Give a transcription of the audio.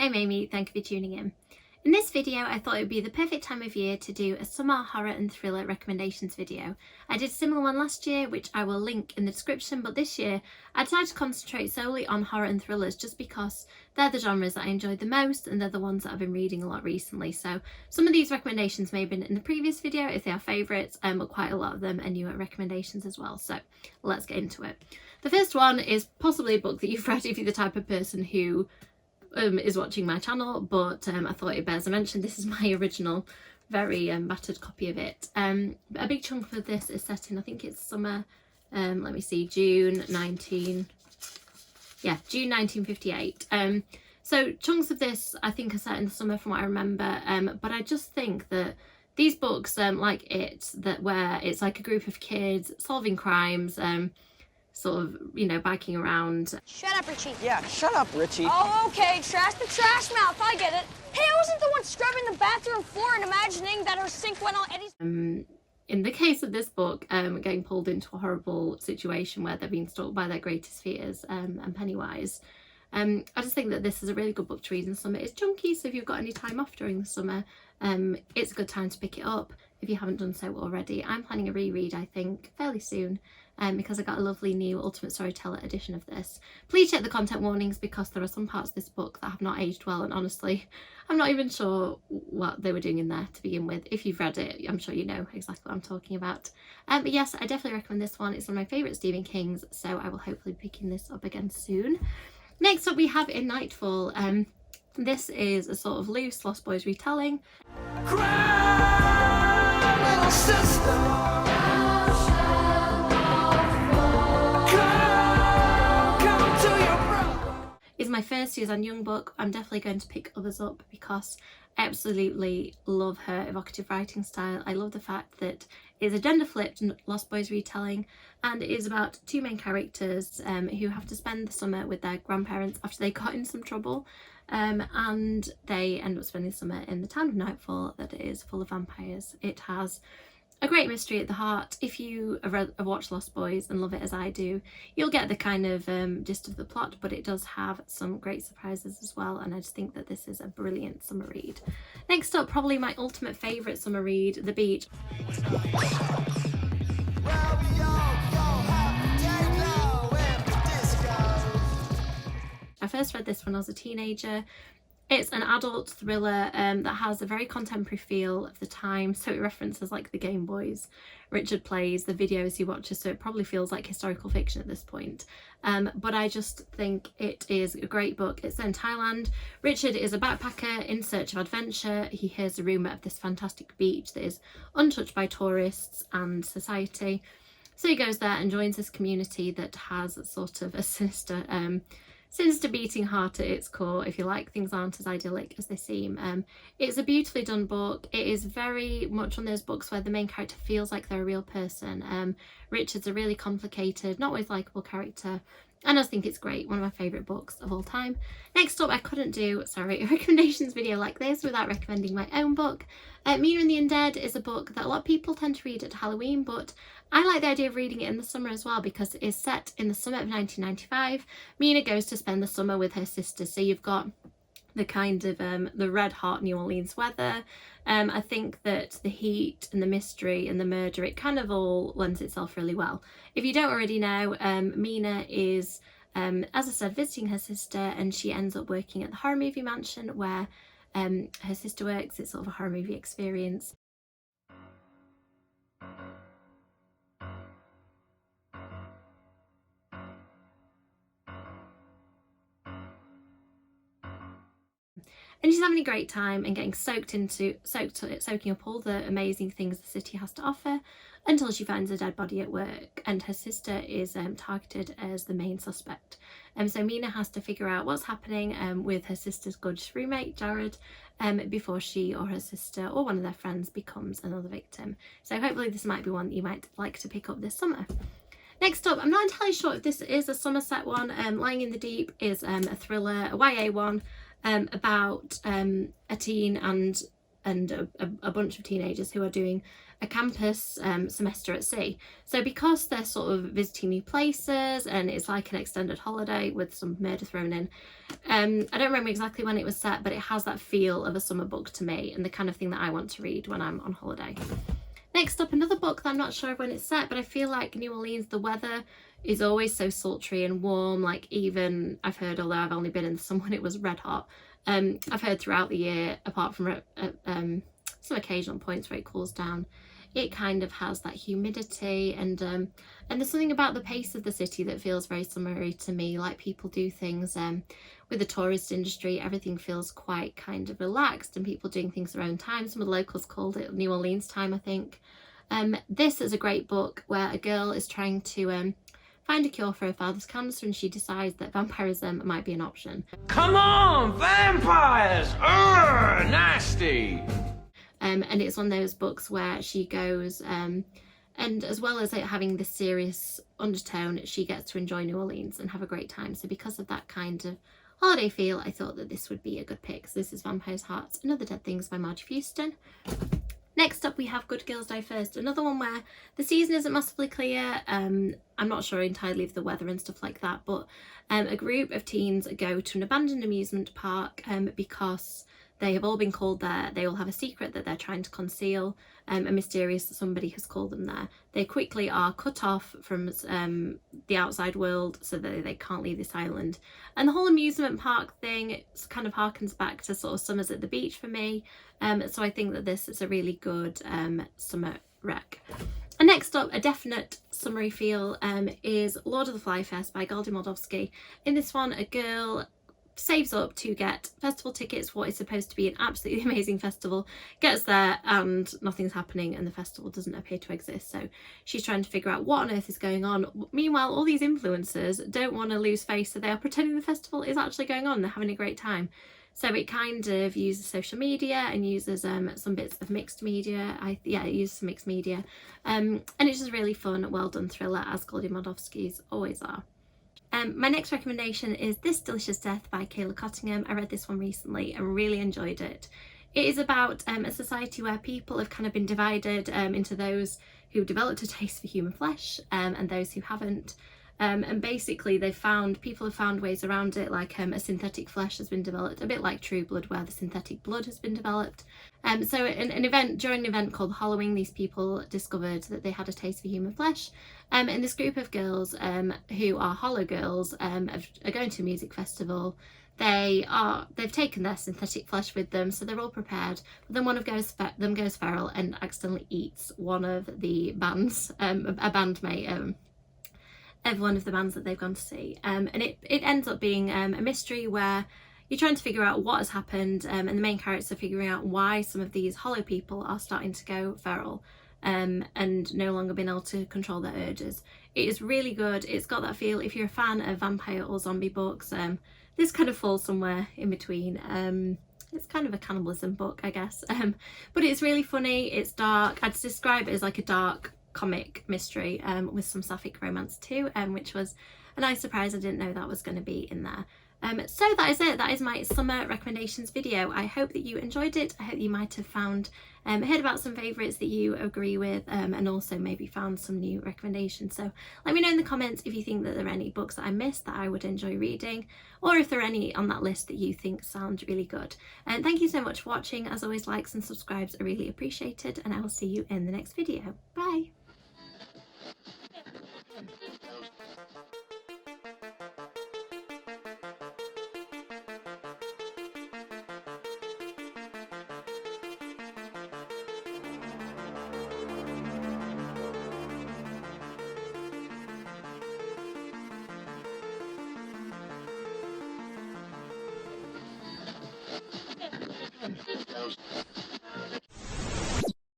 I'm Amy, thank you for tuning in. In this video I thought it would be the perfect time of year to do a summer horror and thriller recommendations video. I did a similar one last year which I will link in the description, but this year I decided to concentrate solely on horror and thrillers just because they're the genres that I enjoyed the most and they're the ones that I've been reading a lot recently. So some of these recommendations may have been in the previous video if they are favourites, but quite a lot of them are newer recommendations as well. So let's get into it. The first one is possibly a book that you've read if you're the type of person who is watching my channel, but I thought it bears a mention. This is my original, very battered copy of it. A big chunk of this is set in, I think it's summer, let me see, June 1958. So chunks of this I think are set in the summer from what I remember, but I just think that these books, like it, where it's like a group of kids solving crimes, sort of, you know, biking around. Shut up, Richie. Yeah, shut up, Richie. Oh, okay, trash the trash mouth, I get it. Hey, I wasn't the one scrubbing the bathroom floor and imagining that her sink went on Eddie's... In the case of this book, getting pulled into a horrible situation where they're being stalked by their greatest fears, and Pennywise. I just think that this is a really good book to read in summer. It's chunky, so if you've got any time off during the summer, it's a good time to pick it up if you haven't done so already. I'm planning a reread, I think, fairly soon, because I got a lovely new Ultimate Storyteller edition of this. Please check the content warnings because there are some parts of this book that have not aged well, and honestly, I'm not even sure what they were doing in there to begin with. If you've read it, I'm sure you know exactly what I'm talking about. But yes, I definitely recommend this one. It's one of my favourite Stephen Kings, so I will hopefully be picking this up again soon. Next up we have In Nightfall. This is a sort of loose Lost Boys retelling. Cry, little sister. Is my first Susan Young book. I'm definitely going to pick others up because I absolutely love her evocative writing style. I love the fact that it's a gender flipped Lost Boys retelling, and it is about two main characters who have to spend the summer with their grandparents after they got in some trouble, and they end up spending the summer in the town of Nightfall that is full of vampires. It has a great mystery at the heart. If you have watched Lost Boys and love it as I do, you'll get the kind of gist of the plot, but it does have some great surprises as well, and I just think that this is a brilliant summer read. Next up, probably my ultimate favourite summer read, The Beach. I first read this when I was a teenager. It's an adult thriller that has a very contemporary feel of the time, so it references like the Game Boys Richard plays, the videos he watches, so it probably feels like historical fiction at this point. But I just think it is a great book. It's set in Thailand. Richard is a backpacker in search of adventure. He hears a rumour of this fantastic beach that is untouched by tourists and society. So he goes there and joins this community that has sort of a sinister beating heart at its core, if you like. Things aren't as idyllic as they seem. It's a beautifully done book. It is very much one of those books where the main character feels like they're a real person. Richard's a really complicated, not always likeable character, and I just think it's great. One of my favourite books of all time. Next up, I couldn't do, a recommendations video like this without recommending my own book. Mina and the Undead is a book that a lot of people tend to read at Halloween, but I like the idea of reading it in the summer as well because it is set in the summer of 1995. Mina goes to spend the summer with her sister, so you've got the kind of the red hot New Orleans weather. I think that the heat and the mystery and the murder, it kind of all lends itself really well. If you don't already know, Mina is, as I said, visiting her sister, and she ends up working at the horror movie mansion where her sister works. It's sort of a horror movie experience. And she's having a great time and getting soaking up all the amazing things the city has to offer until she finds a dead body at work, and her sister is targeted as the main suspect. So Mina has to figure out what's happening with her sister's gorgeous roommate Jared before she or her sister or one of their friends becomes another victim. So hopefully this might be one that you might like to pick up this summer. Next up, I'm not entirely sure if this is a Somerset one. Lying in the Deep is a thriller, a YA one, about a teen and and a bunch of teenagers who are doing a campus semester at sea. So because they're sort of visiting new places and it's like an extended holiday with some murder thrown in, I don't remember exactly when it was set, but it has that feel of a summer book to me and the kind of thing that I want to read when I'm on holiday. Next up, another book that I'm not sure of when it's set, but I feel like New Orleans, the weather is always so sultry and warm. Like, even I've heard, although I've only been in the summer when it was red hot, I've heard throughout the year, apart from some occasional points where it cools down, it kind of has that humidity, and there's something about the pace of the city that feels very summery to me. Like, people do things with the tourist industry, everything feels quite kind of relaxed and people doing things their own time. Some of the locals called it New Orleans time, I think. This is a great book where a girl is trying to find a cure for her father's cancer, and she decides that vampirism might be an option. Come on, vampires! Urgh, nasty! And it's one of those books where she goes, and as well as it having this serious undertone, she gets to enjoy New Orleans and have a great time. So because of that kind of holiday feel, I thought that this would be a good pick. So this is Vampire's Hearts and Other Dead Things by Margie Fuston. Next up, we have Good Girls Die First, another one where the season isn't massively clear. I'm not sure entirely of the weather and stuff like that, but a group of teens go to an abandoned amusement park because they have all been called there. They all have a secret that they're trying to conceal. A mysterious somebody has called them there. They quickly are cut off from the outside world so that they can't leave this island. And the whole amusement park thing, it kind of harkens back to sort of summers at the beach for me. So I think that this is a really good summer rec. And next up, a definite summery feel is Lord of the Fly Fest by Goldie Moldovsky. In this one, a girl saves up to get festival tickets for what is supposed to be an absolutely amazing festival, gets there and nothing's happening and the festival doesn't appear to exist. So she's trying to figure out what on earth is going on. Meanwhile, all these influencers don't want to lose face, so they are pretending the festival is actually going on. They're having a great time. So it kind of uses social media and uses some bits of mixed media. It uses some mixed media. And it's just really fun, well done thriller, as Goldie Moldovsky's always are. My next recommendation is This Delicious Death by Kayla Cottingham. I read this one recently and really enjoyed it. It is about a society where people have kind of been divided into those who developed a taste for human flesh and those who haven't. And basically people have found ways around it, like a synthetic flesh has been developed, a bit like True Blood where the synthetic blood has been developed. So during an event called Halloween, these people discovered that they had a taste for human flesh. And this group of girls who are Hollow Girls are going to a music festival. They've taken their synthetic flesh with them, so they're all prepared. But then one of them goes feral and accidentally eats one of the bands, a bandmate of one of the bands that they've gone to see. And it ends up being a mystery where you're trying to figure out what has happened, and the main characters are figuring out why some of these hollow people are starting to go feral and no longer being able to control their urges. It is really good. It's got that feel, if you're a fan of vampire or zombie books, this kind of falls somewhere in between. It's kind of a cannibalism book, I guess, but it's really funny. It's dark. I'd describe it as like a dark comic mystery with some sapphic romance too, which was a nice surprise. I didn't know that was going to be in there. So that is it. That is my summer recommendations video. I hope that you enjoyed it. I hope you might have found heard about some favourites that you agree with, and also maybe found some new recommendations. So let me know in the comments if you think that there are any books that I missed that I would enjoy reading, or if there are any on that list that you think sound really good. And thank you so much for watching. As always, likes and subscribes are really appreciated, and I will see you in the next video. Bye!